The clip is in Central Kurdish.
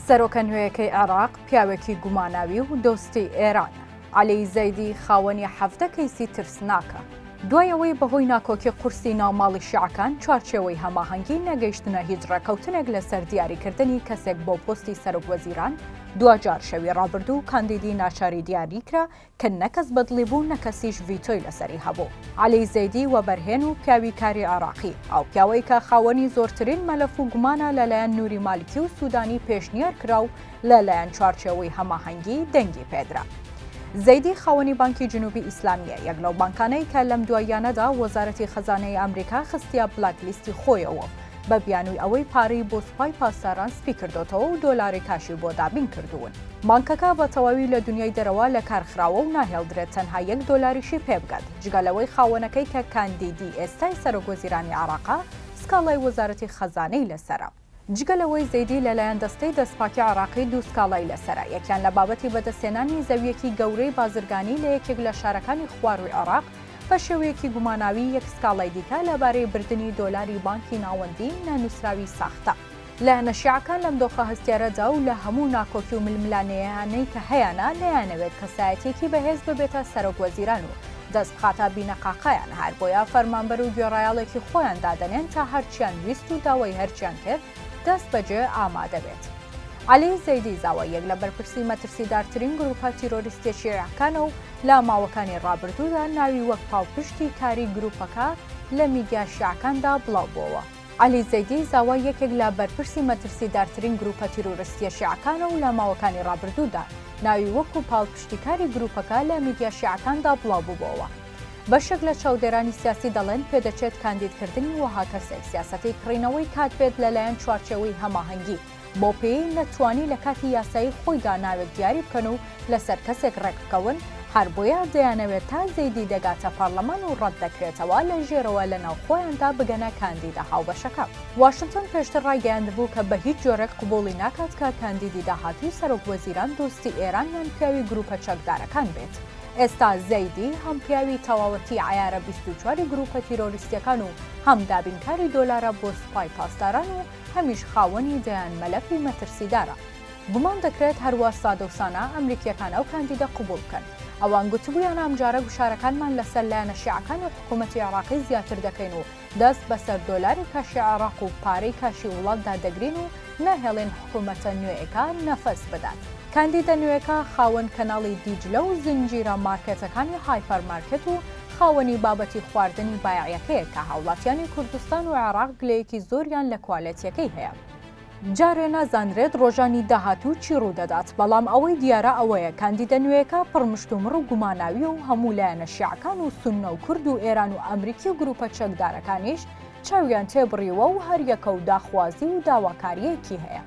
سەرۆکە نوێیەکەی عێراق پیاوێکی گوماناوی و دۆستی ئێران عەلی زەیدی خاوەنی 17 کەیسی ترسناکە دوایەوەی بەهۆی ناکۆکی قورسی ناوماڵی شیعەکان چوارچێوەی هەماهەنگی نەگەیشتنە هیچ ڕێکەوتنێک لەسەر دیاریکردنی کەسێک بۆ پۆستی سەرۆکوەزیران دوجار شەوی ڕابردوو کاندیدی ناچاری دیاریکرا کە نەکەس بەدڵی بوو نەکەسیش ڤیتۆی لەسەری هەبوو. عەلی زەیدی وەبەرهێن و پیاوی کاری عێراقی ئەو پیاوەی کە خاوەنی زۆرترین مەلەف و گومانە لەلایەن نووری مالکی و سوودانی پێشنیار کرا و لەلایەن چوارچێوەی هەماهەنگی دەنگی پێدرا. زەیدی خاوەنی بانکی جنوبی ئیسلامیە یەک لەو بانکانەی کە لەم دواییانەدا وەزارەتی خەزانەی ئەمریکا خستیا بلاکلیستی خۆیەوە بە بیانووی ئەوەی پارەی بۆ سوپای پاسداران سپی کردوتەوە و دۆلاری کاشی بۆ دابین کردوون. بانکەکە بە تەواوی لە دنیای دەرەوە لە کارخراوە و ناهێڵدرێت تەنها $1 پێ بگات جگەلەوەی خاوەنەکەی کە کاندیدی ئێستای سەرۆکوەزیرانی عێراقا سکاڵای وەزارەتی خەزانەی لەسەرە. جگەلەوەی زەیدی لەلایەن دەستەی دەستپاکی عێراقی دوو سکاڵای لەسەرە یەکیان لە بابەتی بەدەستێنانی زەویەکی گەورەی بازرگانی لە یەکێک لە شارەکانی خواروی عێراق بە شێوەیەکی گوماناوی یەک سکاڵای دیکە لەبارەی بردننی دۆلاری بانکی ناوەندی نانووسراوی ساختە. لە نەشیعەکان لەم دۆخە هەستیارەدا و لە هەموو ناکۆکی و ململانەیانەی کە هەیەە نەیانەوێت کەسایەتێکی بەهێز ببێتە سەرۆکوەزیران و دەست بخاتە بینەقاقەیان هەر بۆیە فەرمانبەر و گوێڕایاڵێکی خۆیان دادەنێن تا هەرچیان ویست و داوای هەرچیان کرد دەست بەجێ ئامادە بێت. عەلی زەیدی زاوە یەک لە بەرپرسی مەترسیدارترین گروپە تیرۆریستی شیعەکانە و لە ماوەکانی ڕابردوودا ناوی وەک پاڵپشتی کاری گروپەکە لە میدیا شیعەکاندا بڵاو بووەوە. عەلی زەیدی زاوە یەکێک لە بەرپرسی مەترسیدارترین گروپە تیرۆریستی شیعەکانە و لە ماوەکانی ڕابردوودا ناوی وەکو پاڵپشتیکاری گروپەکە لە میدیا شیعەکاندا بڵاو بووبووەوە. بەشێک لە چاودێرانی سیاسی دەڵێن پێدەچێت کاندیدکردنی وەها کەسێک سیاسەتی کڕینەوەی کات بێت لەلایەن چوارچێوەی هەماهەنگی بۆ پێی نەتوانی لە کاتی یاسایی خۆیدا ناوێک دیاری بکەن و لەسەر کەسێک ڕێک بکەون هەر بۆیە دەیانەوێت تا زەیدی دەگاتە پەرلەمان و ڕەت دەکرێتەوە لە ژێرەوە لە ناوخۆیاندا بگەنە کاندیدا هاوبەشەکە. واشنگتن پێشتر ڕایگەیاندبوو کە بە هیچ جۆرێک قبوڵی ناکات کە کاندیدی داهاتووی سەرۆکوەزیران دۆستی ئێران یان پیاوی گروپە چەکدارەکان بێت. ئێستا زەیدی هەم پیاوی تەواوەتی عیارە 24 گروپە تیرۆریستیەکان و هەم دابینکاری دۆلارە بۆ سوپای پاسداران و هەمیش خاوەنی دەیان مەلەفی مەترسیدارە. گومان دەکرێت هەروە سادەوسانە ئەمریکیەکان ئەو کاندیدە قبوڵ بکەن. ئەوان گوتبوویان ئەمجارە گوشارەکانمان لەسەر لایەنە شیعەکان و حکوومەتی عێراقی زیاتر دەکەین و دەست بەسەر دۆلاری کاشی عێراق و پارەی کاشی وڵاتدا دەگرین و نەهێڵێن حکوومەتە نوێیەکە نەفەس بدات. کاندیدە نوێیەکە خاوەن کەناڵی دیجلە و زنجیرە مارکێتەکانی هایپەرمارکێت و خاوەنی بابەتی خواردنی بایعیەکەیە کە هاوڵاتیانی کوردستان و عێراق گلەیەکی زۆریان لە کوالێتیەکەی هەیە. جارێ نازانرێت ڕۆژانی داهاتوو چی ڕوودەدات بەڵام ئەوەی دیارە ئەوەیە کاندیدە نوێیەکە پڕمشتومڕ و گوماناوی و هەموو لایەنە شیعەکان و سوننە و کورد و ئێران و ئەمریکی و گروپە چەکدارەکانیش چاویان تێبڕیوە و هەریەکە و داخوازی و داواکاریەکی هەیە.